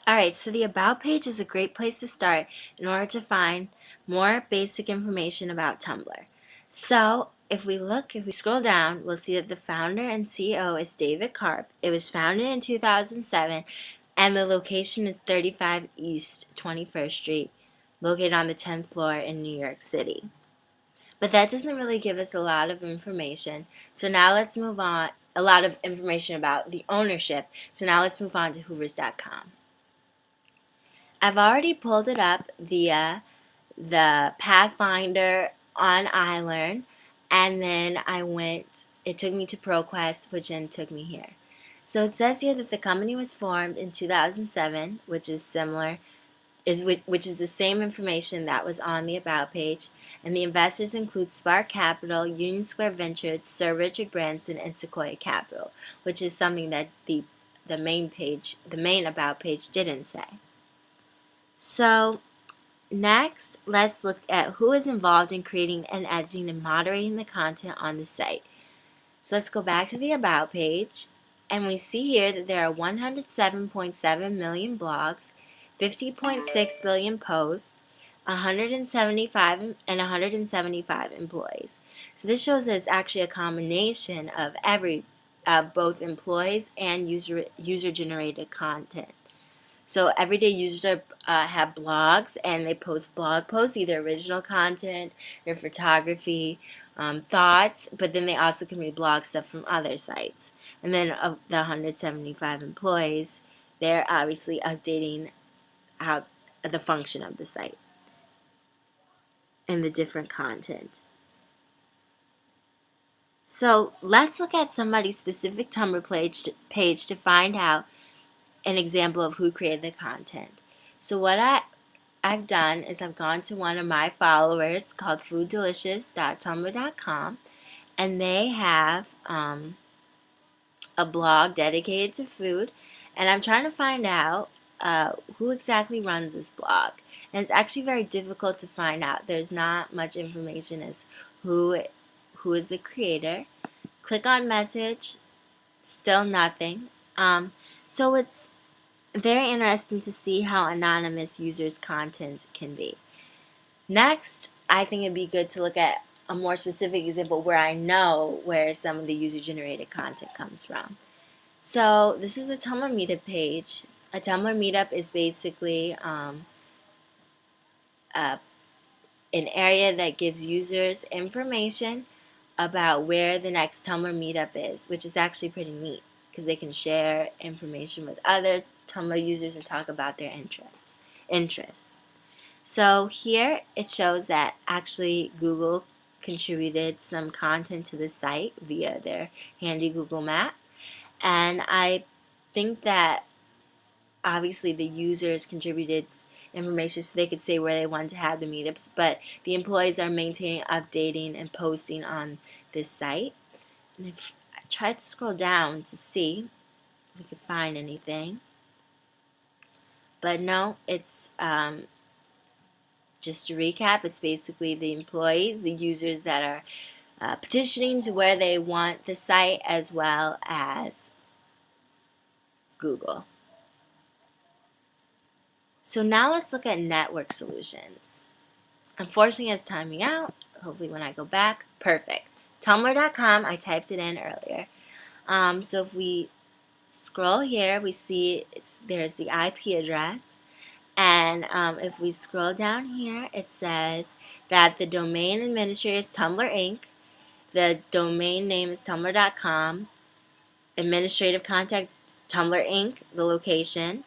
Alright, so the About page is a great place to start in order to find more basic information about Tumblr. So, if we scroll down, we'll see that the founder and CEO is David Karp. It was founded in 2007, and the location is 35 East 21st Street, located on the 10th floor in New York City. But that doesn't really give us a lot of information. So now let's move on. A lot of information about the ownership. So now let's move on to hoovers.com. I've already pulled it up via the Pathfinder on iLearn, and then it took me to ProQuest, which then took me here. So it says here that the company was formed in 2007, which is which is the same information that was on the About page, and the investors include Spark Capital, Union Square Ventures, Sir Richard Branson, and Sequoia Capital, which is something that the main About page didn't say. So next, let's look at who is involved in creating and editing and moderating the content on the site. So let's go back to the About page, and we see here that there are 107.7 million blogs, 50.6 billion posts, 175 employees. So this shows that it's actually a combination of both employees and user-generated content. So everyday users have blogs, and they post blog posts, either original content, their photography, thoughts, but then they also can read blog stuff from other sites. And then of the 175 employees, they're obviously updating how the function of the site and the different content. So let's look at somebody's specific Tumblr page to find out an example of who created the content. So what I've done is I've gone to one of my followers called fooddelicious.tumblr.com, and they have a blog dedicated to food, and I'm trying to find out who exactly runs this blog. And it's actually very difficult to find out. There's not much information as who is the creator. Click on message, still nothing. So it's very interesting to see how anonymous users' content can be. Next, I think it'd be good to look at a more specific example where I know where some of the user-generated content comes from. So this is the Tumblr Meetup page. A Tumblr Meetup is basically an area that gives users information about where the next Tumblr Meetup is, which is actually pretty neat because they can share information with other Tumblr users and talk about their interests. So here it shows that actually Google contributed some content to the site via their handy Google map, and I think that obviously the users contributed information so they could say where they wanted to have the meetups, but the employees are maintaining, updating, and posting on this site. And if I tried to scroll down to see if we could find anything, but no, it's just to recap, it's basically the employees, the users that are petitioning to where they want the site, as well as Google. So now let's look at network solutions. Unfortunately, it's timing out. Hopefully when I go back, perfect. Tumblr.com, I typed it in earlier. So if we scroll here, we see there's the IP address. And if we scroll down here, it says that the domain administrator is Tumblr Inc. The domain name is tumblr.com. Administrative contact Tumblr Inc. The location.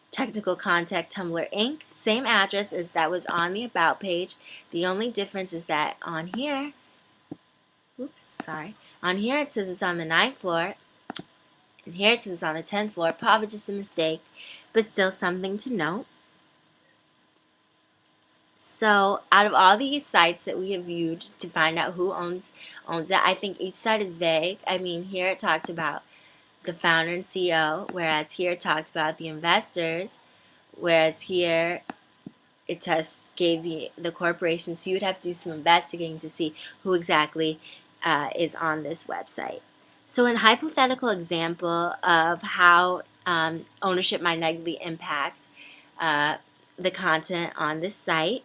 Technical contact Tumblr Inc. Same address as that was on the About page. The only difference is that on here, on here it says it's on the 9th floor, and here it says it's on the 10th floor. Probably just a mistake, but still something to note. So out of all these sites that we have viewed to find out who owns it, I think each site is vague. I mean, here it talked about the founder and CEO, whereas here it talked about the investors, whereas here it just gave the corporation. So you would have to do some investigating to see who exactly is on this website. So in hypothetical example of how ownership might negatively impact the content on this site.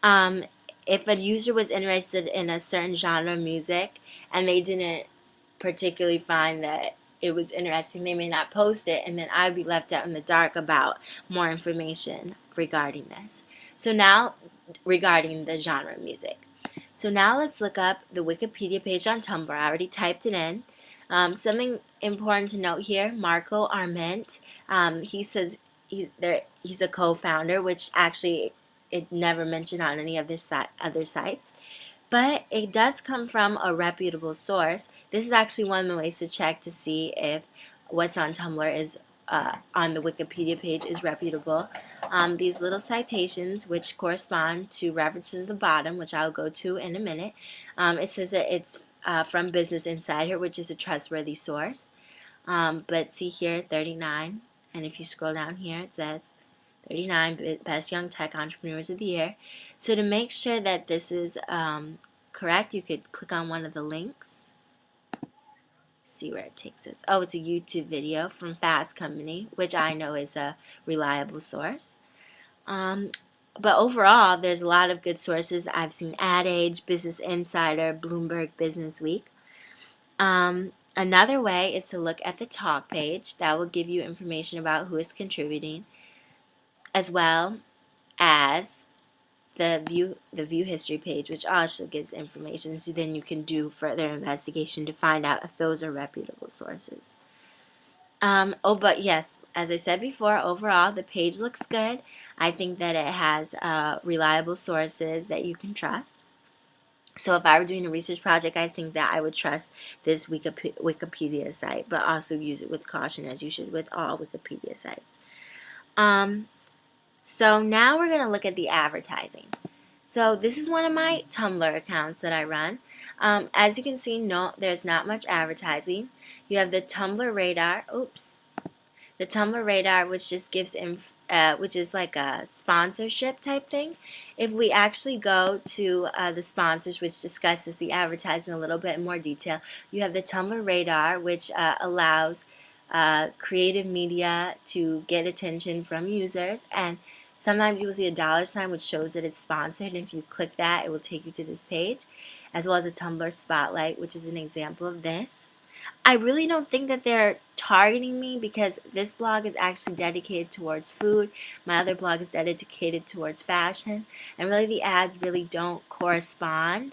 Um, if a user was interested in a certain genre of music and they didn't particularly find that it was interesting, they may not post it, and then I'd be left out in the dark about more information regarding this. So now, regarding the genre of music. So now let's look up the Wikipedia page on Tumblr. I already typed it in. Something important to note here, Marco Arment, he says he's a co-founder, which actually it never mentioned on any of this other sites. But it does come from a reputable source. This is actually one of the ways to check to see if what's on Tumblr is on the Wikipedia page is reputable. These little citations, which correspond to references at the bottom, which I'll go to in a minute, it says that it's from Business Insider, which is a trustworthy source. But see here, 39, and if you scroll down here, it says 39 Best Young Tech Entrepreneurs of the Year. So to make sure that this is correct, you could click on one of the links. See where it takes us. Oh, it's a YouTube video from Fast Company, which I know is a reliable source. But overall, there's a lot of good sources. I've seen Ad Age, Business Insider, Bloomberg Business Week. Another way is to look at the talk page. That will give you information about who is contributing, as well as the view history page, which also gives information, so then you can do further investigation to find out if those are reputable sources. But yes, as I said before, overall the page looks good. I think that it has reliable sources that you can trust. So if I were doing a research project, I think that I would trust this Wikipedia site, but also use it with caution, as you should with all Wikipedia sites. So now we're going to look at the advertising. So this is one of my Tumblr accounts that I run. As you can see, no, there's not much advertising. You have the Tumblr Radar. The Tumblr Radar, which just gives which is like a sponsorship type thing. If we actually go to the sponsors, which discusses the advertising a little bit in more detail, you have the Tumblr Radar, which allows creative media to get attention from users, and sometimes you will see a dollar sign which shows that it's sponsored, and if you click that, it will take you to this page, as well as a Tumblr Spotlight, which is an example of this. I really don't think that they're targeting me because this blog is actually dedicated towards food. My other blog is dedicated towards fashion, and really the ads really don't correspond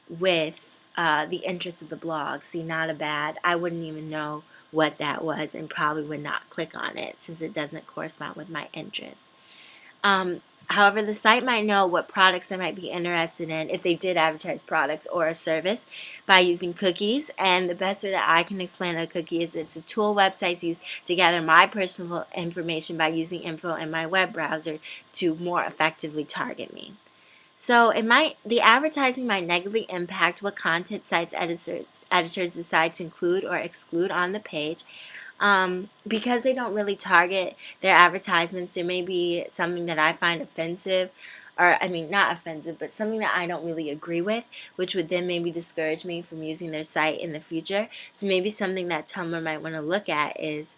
with the interest of the blog. See, not a bad. I wouldn't even know what that was and probably would not click on it since it doesn't correspond with my interest. However, the site might know what products I might be interested in if they did advertise products or a service by using cookies. And the best way that I can explain a cookie is it's a tool websites use to gather my personal information by using info in my web browser to more effectively target me. So the advertising might negatively impact what content sites editors decide to include or exclude on the page. Because they don't really target their advertisements, there may be something that I find offensive, or I mean not offensive, but something that I don't really agree with, which would then maybe discourage me from using their site in the future. So maybe something that Tumblr might want to look at is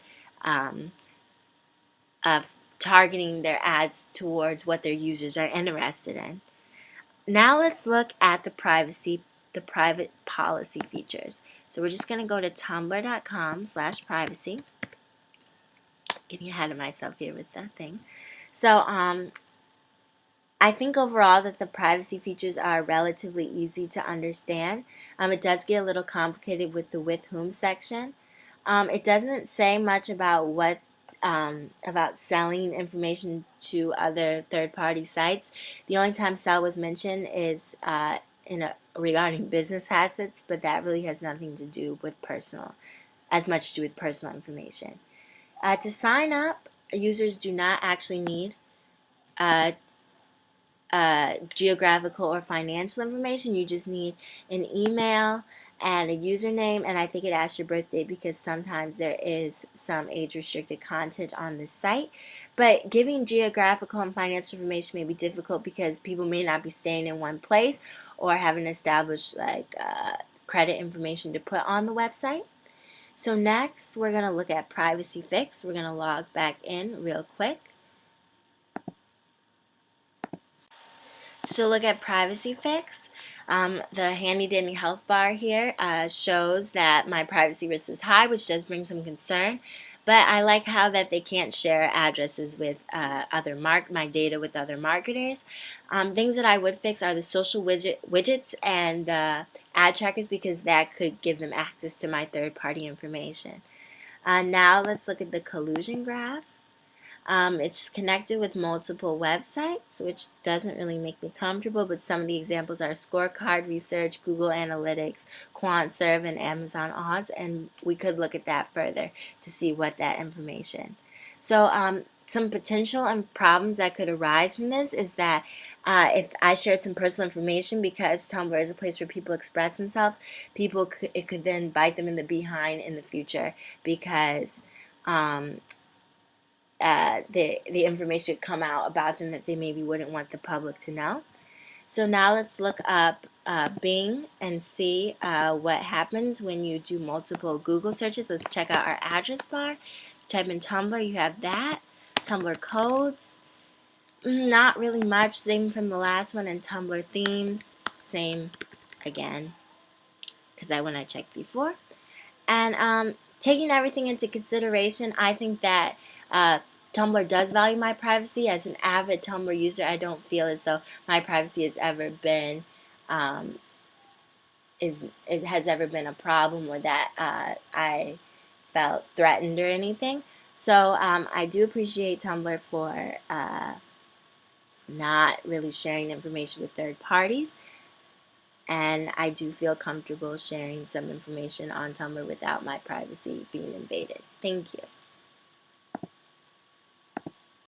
targeting their ads towards what their users are interested in. Now let's look at the private policy features. So we're just going to go to tumblr.com/privacy. Getting ahead of myself here with that thing. So I think overall that the privacy features are relatively easy to understand. It does get a little complicated with the with whom section. It doesn't say much about about selling information to other third-party sites. The only time sell was mentioned is regarding business assets, but that really has nothing to do with as much to do with personal information. To sign up, users do not actually need geographical or financial information. You just need an email and a username, and I think it asks your birthday because sometimes there is some age-restricted content on the site. But giving geographical and financial information may be difficult because people may not be staying in one place or having established credit information to put on the website. So next, we're going to look at Privacy Fix. We're going to log back in real quick. So look at Privacy Fix. The handy dandy health bar here shows that my privacy risk is high, which does bring some concern. But I like how that they can't share addresses with my data with other marketers. Things that I would fix are the social widgets and the ad trackers, because that could give them access to my third-party information. Now let's look at the collusion graph. It's connected with multiple websites, which doesn't really make me comfortable, but some of the examples are Scorecard Research, Google Analytics, QuantServe, and Amazon Oz, and we could look at that further to see what that information. So some potential and problems that could arise from this is that if I shared some personal information, because Tumblr is a place where people express themselves, it could then bite them in the behind in the future, because the information could come out about them that they maybe wouldn't want the public to know. So now let's look up Bing and see what happens when you do multiple Google searches. Let's check out our address bar. Type in Tumblr, you have that. Tumblr codes, not really much, same from the last one. And Tumblr themes, same again, because when I checked before. And taking everything into consideration, I think that Tumblr does value my privacy. As an avid Tumblr user, I don't feel as though my privacy has ever been has ever been a problem, or that I felt threatened or anything. So I do appreciate Tumblr for not really sharing information with third parties. And I do feel comfortable sharing some information on Tumblr without my privacy being invaded. Thank you.